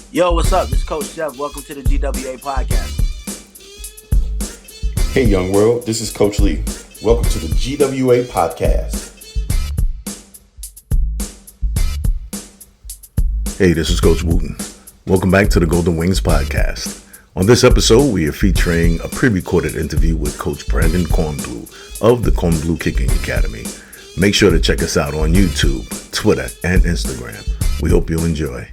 Yo, what's up? This is Coach Chef. Welcome to the GWA podcast. Hey, young world, this is Coach Lee. Welcome to the GWA podcast. Hey, this is Coach Wooten. Welcome back to the Golden Wings podcast. On this episode, we are featuring a pre-recorded interview with Coach Brandon Kornblue of the Kornblue Kicking Academy. Make sure to check us out on YouTube, Twitter, and Instagram. We hope you'll enjoy.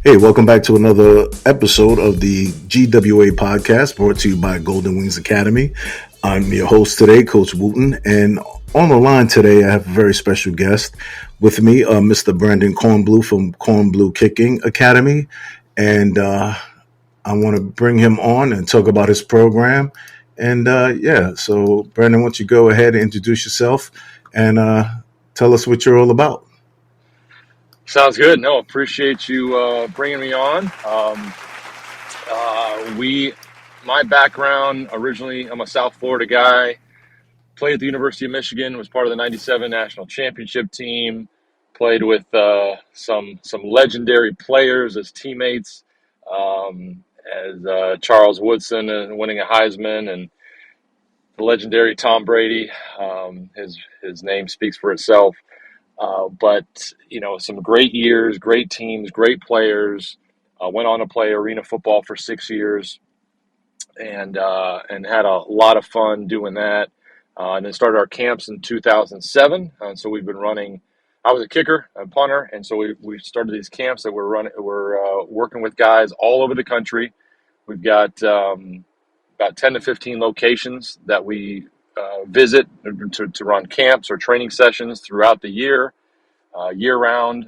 Hey, welcome back to another episode of the GWA podcast brought to you by Golden Wings Academy. I'm your host today, Coach Wooten, and on the line today, I have a very special guest with me, Mr. Brandon Kornblue from Kornblue Kicking Academy, and I want to bring him on and talk about his program. And so Brandon, why don't you go ahead and introduce yourself and tell us what you're all about. Sounds good. No, appreciate you bringing me on. My background originally, I'm a South Florida guy. Played at the University of Michigan. Was part of the '97 national championship team. Played with some legendary players as teammates, as Charles Woodson winning a Heisman, and the legendary Tom Brady. His name speaks for itself. But some great years, great teams, great players. Went on to play arena football for 6 years, and had a lot of fun doing that. And then started our camps in 2007. And so we've been running. I was a kicker, a punter, and so we started these camps that we're working with guys all over the country. We've got about 10 to 15 locations that we visit to run camps or training sessions throughout the year. Year round.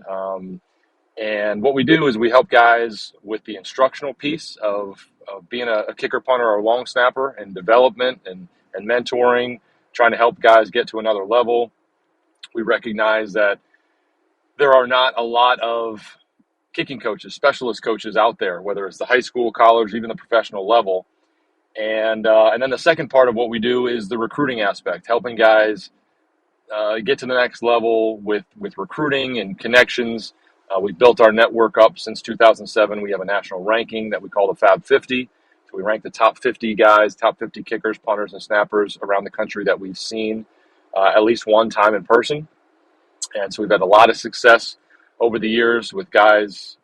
And what we do is we help guys with the instructional piece of being a kicker, punter, or long snapper, and development and mentoring, trying to help guys get to another level. We recognize that there are not a lot of kicking coaches, specialist coaches out there, whether it's the high school, college, even the professional level. And then the second part of what we do is the recruiting aspect, helping guys get to the next level with recruiting and connections. We've built our network up since 2007. We have a national ranking that we call the Fab 50. So we rank the top 50 guys, top 50 kickers, punters, and snappers around the country that we've seen at least one time in person. And so we've had a lot of success over the years with guys,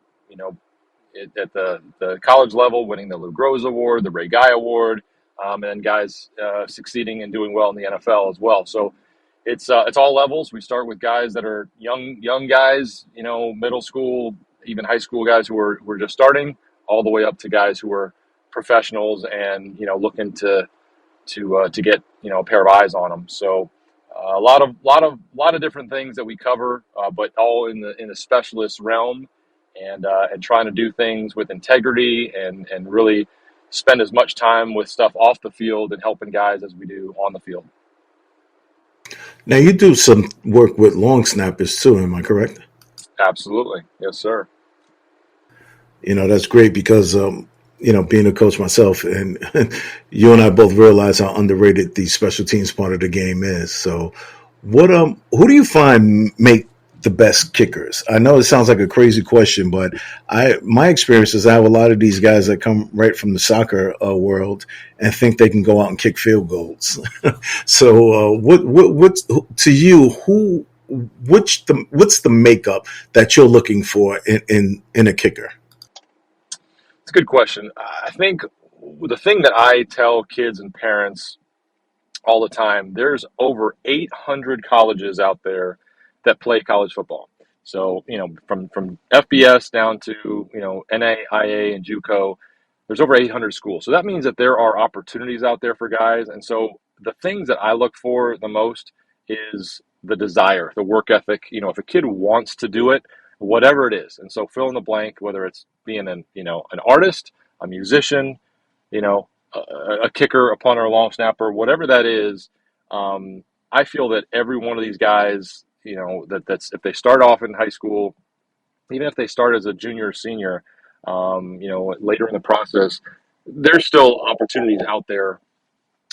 at the college level, winning the Lou Groza Award, the Ray Guy Award, and then guys succeeding and doing well in the NFL as well. So it's all levels. We start with guys that are young guys, middle school, even high school guys who are just starting, all the way up to guys who are professionals and looking to get a pair of eyes on them. So a lot of different things that we cover, but all in the specialist realm, and trying to do things with integrity and really spend as much time with stuff off the field and helping guys as we do on the field. Now, you do some work with long snappers too, am I correct? Absolutely. Yes, sir. That's great because, being a coach myself, and you and I both realize how underrated the special teams part of the game is. So who do you find make the best kickers? I know it sounds like a crazy question, but my experience is I have a lot of these guys that come right from the soccer world and think they can go out and kick field goals. So what's to you, what's the makeup that you're looking for in a kicker? It's a good question. I think the thing that I tell kids and parents all the time, there's over 800 colleges out there that play college football. So, from FBS down to, NAIA and JUCO, there's over 800 schools. So that means that there are opportunities out there for guys. And so the things that I look for the most is the desire, the work ethic. If a kid wants to do it, whatever it is. And so fill in the blank, whether it's being an artist, a musician, a kicker, a punter, a long snapper, whatever that is. I feel that every one of these guys, that's if they start off in high school, even if they start as a junior or senior, later in the process, there's still opportunities out there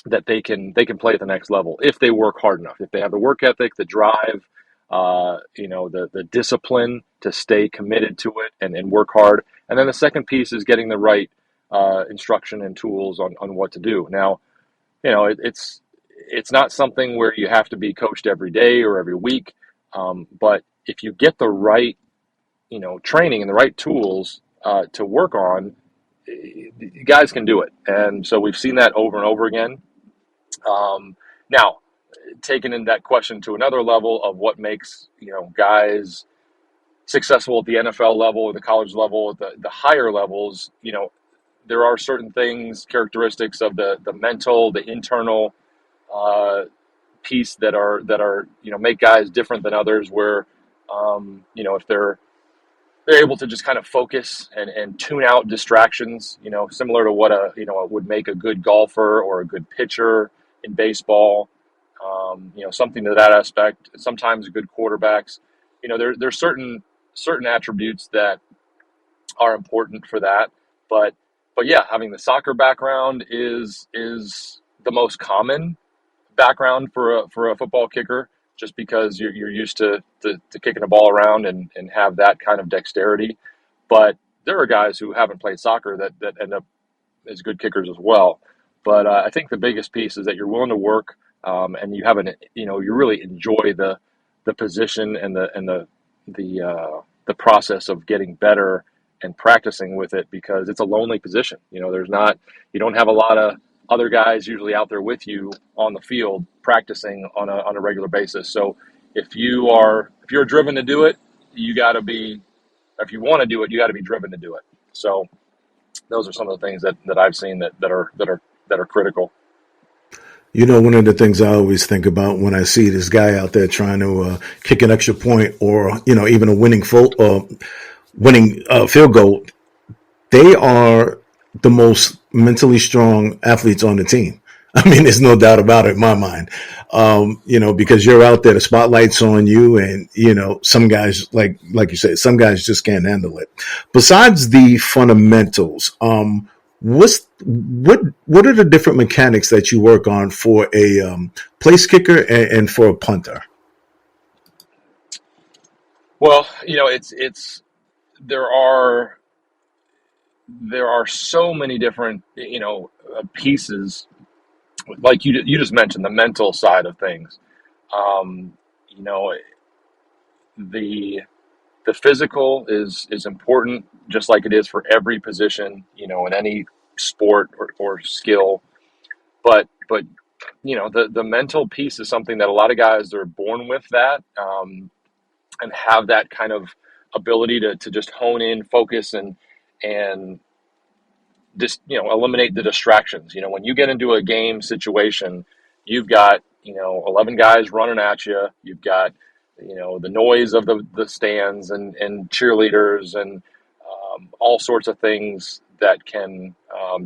that they can play at the next level if they work hard enough, if they have the work ethic, the drive, the discipline to stay committed to it and work hard. And then the second piece is getting the right instruction and tools on what to do. Now, it's not something where you have to be coached every day or every week, but if you get the right training and the right tools to work on, guys can do it. And so we've seen that over and over again. Now, taking in that question to another level of what makes guys successful at the NFL level or the college level, at the higher levels, there are certain things, characteristics of the mental, the internal piece that are make guys different than others. Where if they're able to just kind of focus and tune out distractions, similar to what would make a good golfer or a good pitcher in baseball, something to that aspect. Sometimes good quarterbacks, there's certain attributes that are important for that. But yeah, having the soccer background is the most common background for a football kicker, just because you're used to kicking a ball around and have that kind of dexterity. But there are guys who haven't played soccer that end up as good kickers as well. But I think the biggest piece is that you're willing to work, and you really enjoy the position and the process of getting better and practicing with it, because it's a lonely position. You don't have a lot of other guys usually out there with you on the field practicing on a regular basis. So if you're driven to do it, if you want to do it, you got to be driven to do it. So those are some of the things that I've seen that are critical. One of the things I always think about when I see this guy out there trying to kick an extra point, or even a winning field goal, they are the most mentally strong athletes on the team. I mean, there's no doubt about it in my mind. Because you're out there, the spotlight's on you, and some guys, like you said, some guys just can't handle it. Besides the fundamentals, what are the different mechanics that you work on for a place kicker and for a punter? Well, it's there are so many different pieces, like you just mentioned, the mental side of things. um, you know the the physical is important, just like it is for every position, in any sport or skill. But the mental piece is something that a lot of guys are born with, that and have that kind of ability to just hone in, focus, and just eliminate the distractions. When you get into a game situation, you've got 11 guys running at you. You've got the noise of the stands and cheerleaders and all sorts of things that can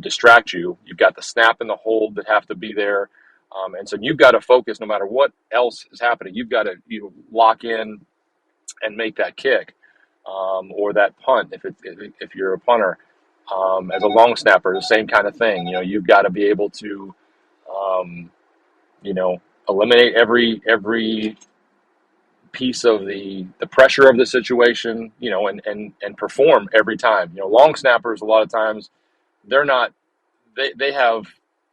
distract you. You've got the snap and the hold that have to be there, and so you've got to focus no matter what else is happening. You've got to lock in and make that kick, or that punt if you're a punter. As a long snapper, the same kind of thing. You've got to be able to, um, eliminate every piece of the pressure of the situation. And perform every time. Long snappers, a lot of times, they're not. They have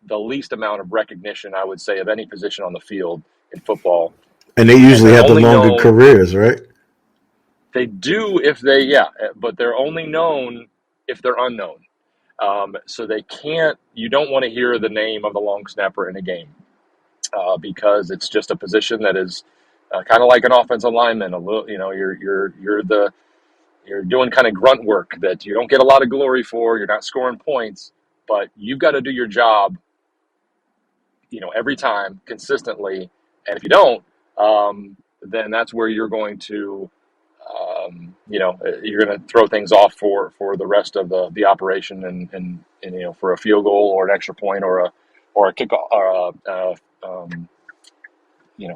the least amount of recognition, I would say, of any position on the field in football, And they and usually they're have the only longer known. careers, right? They do if they, yeah, but they're only known if they're unknown. So they can't. You don't want to hear the name of the long snapper in a game, because it's just a position that is kind of like an offensive lineman. A little, you're doing kind of grunt work that you don't get a lot of glory for. You're not scoring points, but you've got to do your job, every time consistently. And if you don't, then that's where you're going to you're going to throw things off for the rest of the operation, and for a field goal or an extra point or a kick or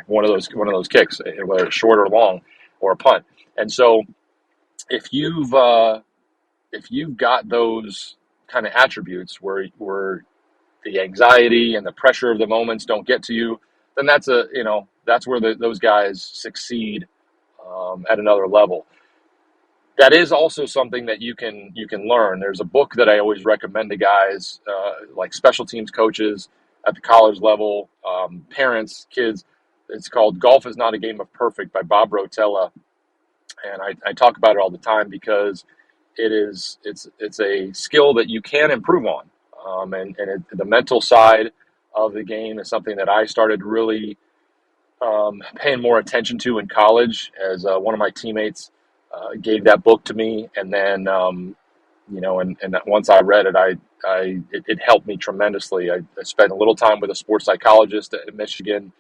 one of those kicks, whether it's short or long or a punt. And so if you've got those kind of attributes where the anxiety and the pressure of the moments don't get to you, then that's where those guys succeed at another level. That is also something that you can learn. There's a book that I always recommend to guys, like special teams coaches at the college level, parents, kids. It's called "Golf Is Not a Game of Perfect" by Bob Rotella, and I talk about it all the time because it's a skill that you can improve on, the mental side of the game is something that I started really paying more attention to in college as one of my teammates gave that book to me, and then and once I read it, it helped me tremendously. I spent a little time with a sports psychologist at Michigan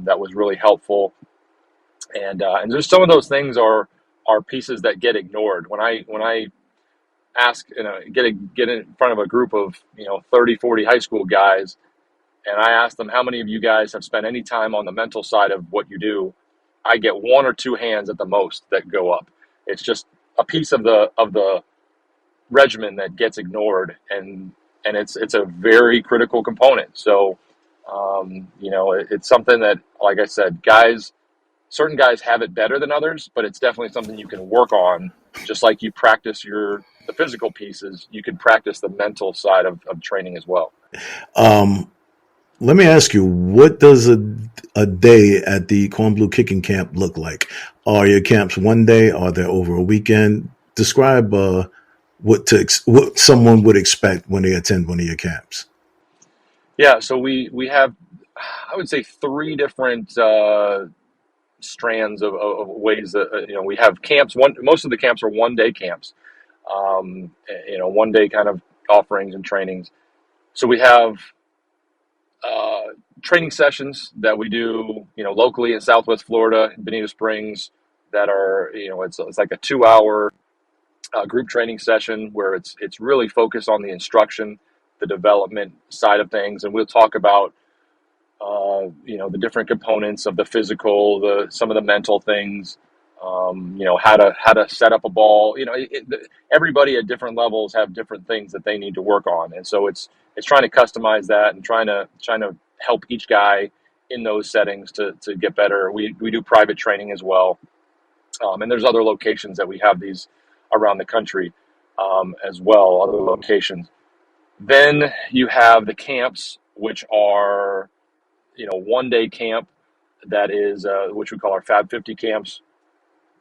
that was really helpful, and there's some of those things are pieces that get ignored when I ask get in front of a group of 30, 40 high school guys, and I ask them how many of you guys have spent any time on the mental side of what you do. I get one or two hands at the most that go up. It's just a piece of the regimen that gets ignored, and it's a very critical component. So it's something that, like I said, certain guys have it better than others, but it's definitely something you can work on. Just like you practice the physical pieces, you can practice the mental side of training as well. Let me ask you, what does a day at the Kornblue kicking camp look like? Are your camps one day? Are they over a weekend? Describe what someone would expect when they attend one of your camps. Yeah, so we have, I would say, three different strands of ways that we have camps. Most of the camps are 1 day camps, 1 day kind of offerings and trainings. So we have training sessions that we do, locally in Southwest Florida, in Bonita Springs, that are, it's like a 2 hour group training session where it's really focused on the instruction, the development side of things, and we'll talk about the different components of the physical, some of the mental things, how to set up a ball. Everybody at different levels have different things that they need to work on, and so it's trying to customize that and trying to help each guy in those settings to get better. We do private training as well, and there's other locations that we have these around the country as well, other locations. Then you have the camps, which are 1 day camp that is which we call our Fab 50 camps,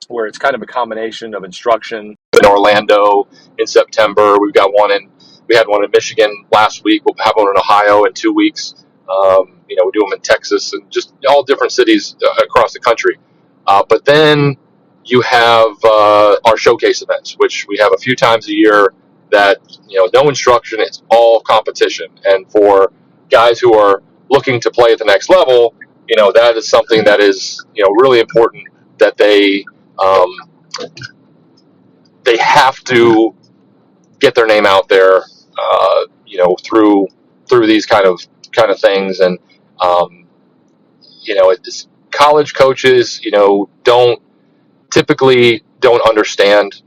where it's kind of a combination of instruction. In Orlando in September, we had one in Michigan last week. We'll have one in Ohio in 2 weeks. We do them in Texas and just all different cities across the country. But then you have our showcase events, which we have a few times a year. That no instruction, it's all competition. And for guys who are looking to play at the next level, that is something that is really important, that um, they have to get their name out there, through these kind of things. And it's college coaches, don't understand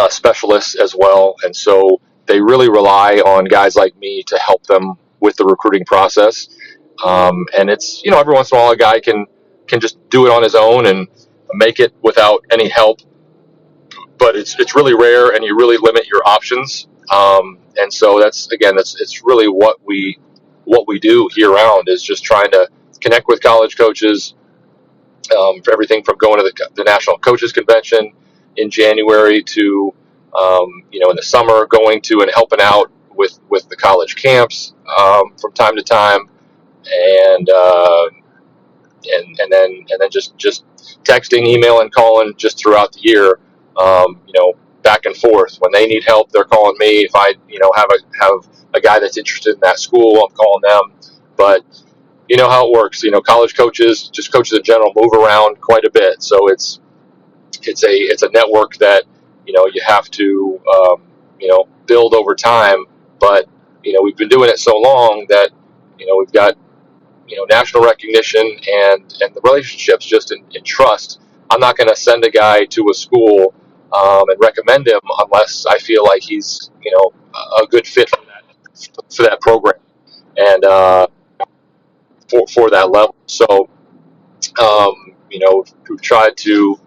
specialists as well, and so they really rely on guys like me to help them with the recruiting process. And it's every once in a while a guy can just do it on his own and make it without any help, but it's really rare, and you really limit your options. And so it's really what we do year round, is just trying to connect with college coaches, for everything from going to the National Coaches Convention in January to in the summer going to and helping out with the college camps from time to time, and then just texting, emailing, calling just throughout the year. Back and forth. When they need help, they're calling me. If I have a guy that's interested in that school, I'm calling them. But you know how it works. College coaches, just coaches in general, move around quite a bit. So it's a network that you have to build over time. But we've been doing it so long that we've got national recognition and the relationships just in trust. I'm not going to send a guy to a school and recommend him unless I feel like he's a good fit for that program and for that level. So who've tried to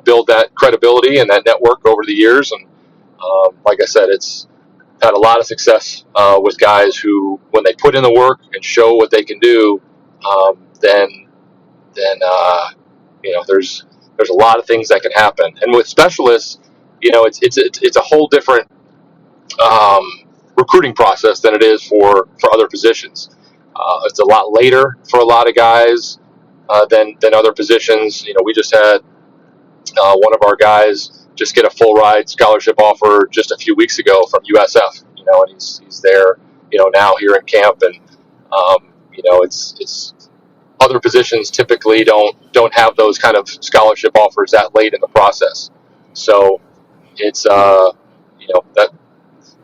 build that credibility and that network over the years. And like I said, it's had a lot of success with guys who, when they put in the work and show what they can do, then there's a lot of things that can happen. And with specialists, it's a whole different um, recruiting process than it is for other positions. It's a lot later for a lot of guys than other positions. We just had one of our guys just get a full ride scholarship offer just a few weeks ago from USF. And he's there, now here in camp, and it's other positions typically don't have those kind of scholarship offers that late in the process. So it's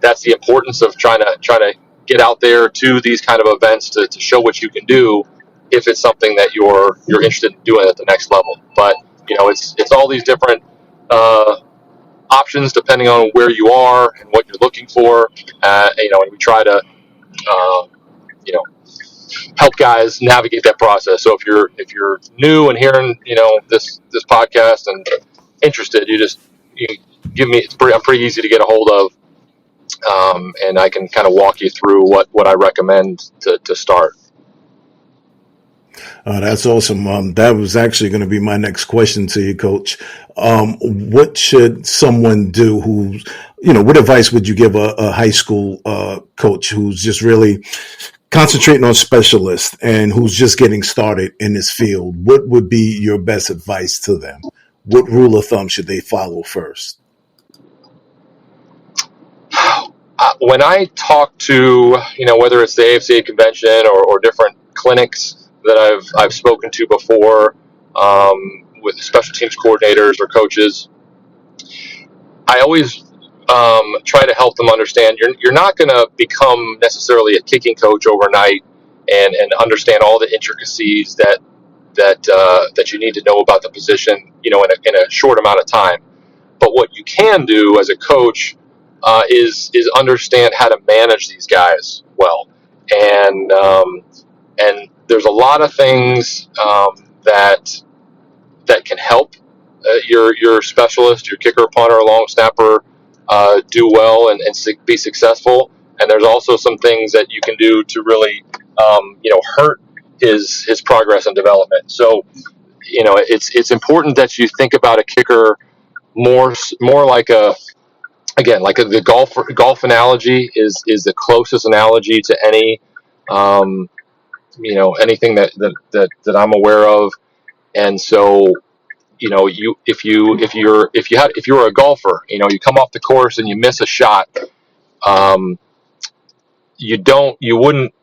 that's the importance of trying to get out there to these kind of events to show what you can do if it's something that you're interested in doing at the next level. But it's all these different options depending on where you are and what you're looking for. And we try to you know help guys navigate that process. So if you're new and hearing this podcast and interested, you give me I'm pretty easy to get a hold of. And I can kind of walk you through what I recommend to start. That's awesome. That was actually going to be my next question to you, Coach. What should someone do what advice would you give a high school coach who's just really concentrating on specialists and who's just getting started in this field? What would be your best advice to them? What rule of thumb should they follow first? When I talk to, whether it's the AFCA convention or different clinics that I've spoken to before with special teams coordinators or coaches, I always try to help them understand you're not going to become necessarily a kicking coach overnight and understand all the intricacies that you need to know about the position, in a short amount of time. But what you can do as a coach is understand how to manage these guys well, and there's a lot of things that can help your specialist, your kicker, punter, long snapper do well and be successful. And there's also some things that you can do to really hurt his progress and development. So it's important that you think about a kicker more like the golf analogy is the closest analogy to any anything that I'm aware of. And so if you're a golfer, you come off the course and you miss a shot, you wouldn't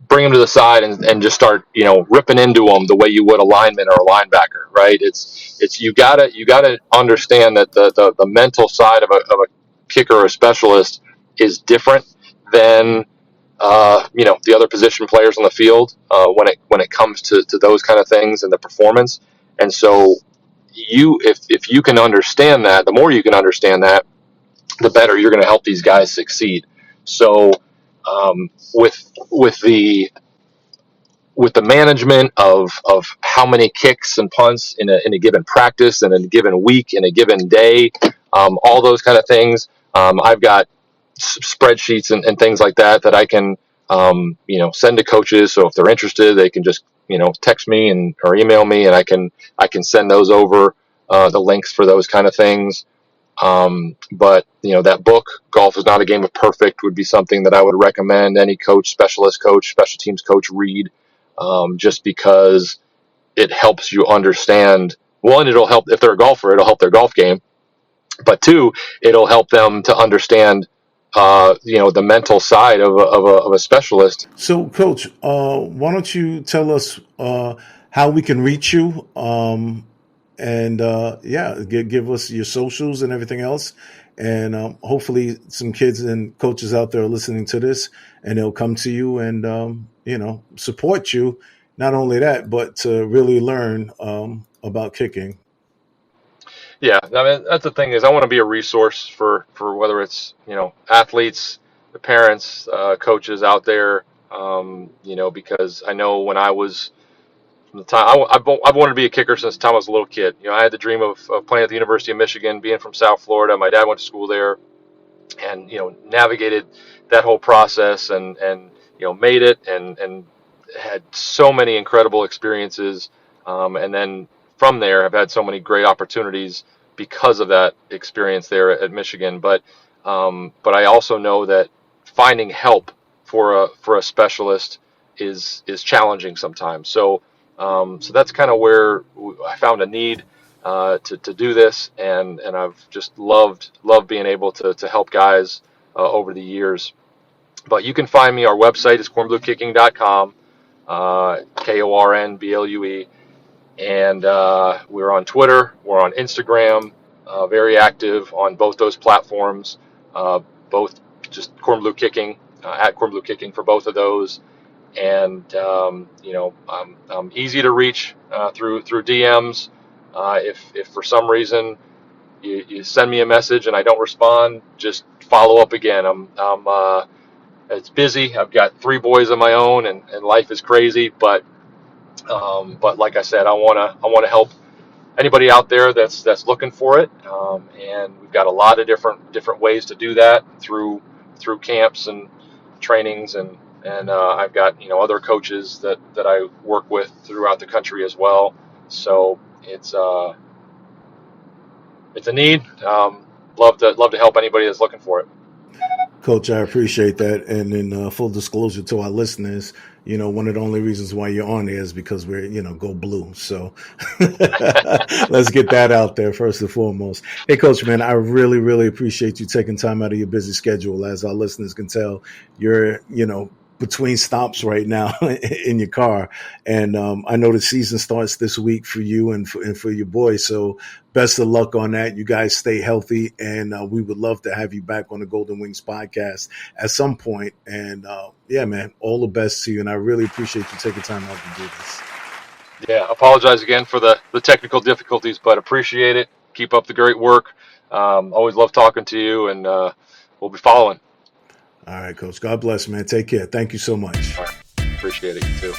bring them to the side and just start ripping into them the way you would a lineman or a linebacker, right? It's you gotta understand that the mental side of a kicker or a specialist is different than the other position players on the field when it comes to those kind of things and the performance. And so if you can understand that, the more you can understand that, the better you're going to help these guys succeed. So with the management of how many kicks and punts in a given practice and in a given week, in a given day, all those kind of things, I've got spreadsheets and things like that I can send to coaches. So if they're interested, they can just text me or email me, and I can send those over, the links for those kind of things. But that book, Golf is Not a Game of Perfect, would be something that I would recommend any coach, specialist coach, special teams coach read, just because it helps you understand. One, it'll help if they're a golfer, it'll help their golf game. But two, it'll help them to understand the mental side of a specialist. So, Coach, why don't you tell us how we can reach you? And give us your socials and everything else. And hopefully some kids and coaches out there are listening to this, and they'll come to you and, support you. Not only that, but to really learn about kicking. Yeah, I mean, that's the thing is I want to be a resource for whether it's athletes, the parents, coaches out there. because I know when I was from the time I've wanted to be a kicker since the time I was a little kid. I had the dream of playing at the University of Michigan, being from South Florida. My dad went to school there, and navigated that whole process, and made it, and had so many incredible experiences, and then from there have had so many great opportunities because of that experience there at Michigan. But I also know that finding help for a specialist is challenging sometimes. So that's kind of where I found a need to do this, and I've just loved being able to help guys over the years. But you can find me. Our website is kornbluekicking.com, Kornblue, and we're on Twitter, we're on Instagram, very active on both those platforms, both just Kornblue Kicking, at Kornblue Kicking for both of those. And I'm easy to reach through DMs. If for some reason you send me a message and I don't respond, just follow up again. It's busy. I've got 3 boys of my own, and life is crazy. But like I said, I wanna help anybody out there that's looking for it. And we've got a lot of different ways to do that through camps and trainings, and I've got other coaches that I work with throughout the country as well. So it's a need. Love to help anybody that's looking for it. Coach, I appreciate that. And in full disclosure to our listeners, one of the only reasons why you're on there is because we're, go blue. So let's get that out there first and foremost. Hey, Coach, man, I really, really appreciate you taking time out of your busy schedule. As our listeners can tell, you're, between stops right now in your car. And I know the season starts this week for you and for your boys. So best of luck on that. You guys stay healthy. And we would love to have you back on the Golden Wings podcast at some point. And yeah, man, all the best to you. And I really appreciate you taking time out to do this. Yeah, apologize again for the technical difficulties, but appreciate it. Keep up the great work. Always love talking to you, and we'll be following. All right, Coach. God bless, man. Take care. Thank you so much. All right. Appreciate it. You too.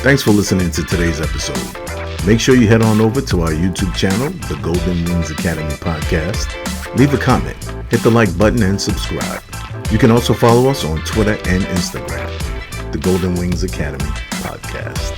Thanks for listening to today's episode. Make sure you head on over to our YouTube channel, the Golden Wings Academy Podcast. Leave a comment, hit the like button, and subscribe. You can also follow us on Twitter and Instagram, the Golden Wings Academy Podcast.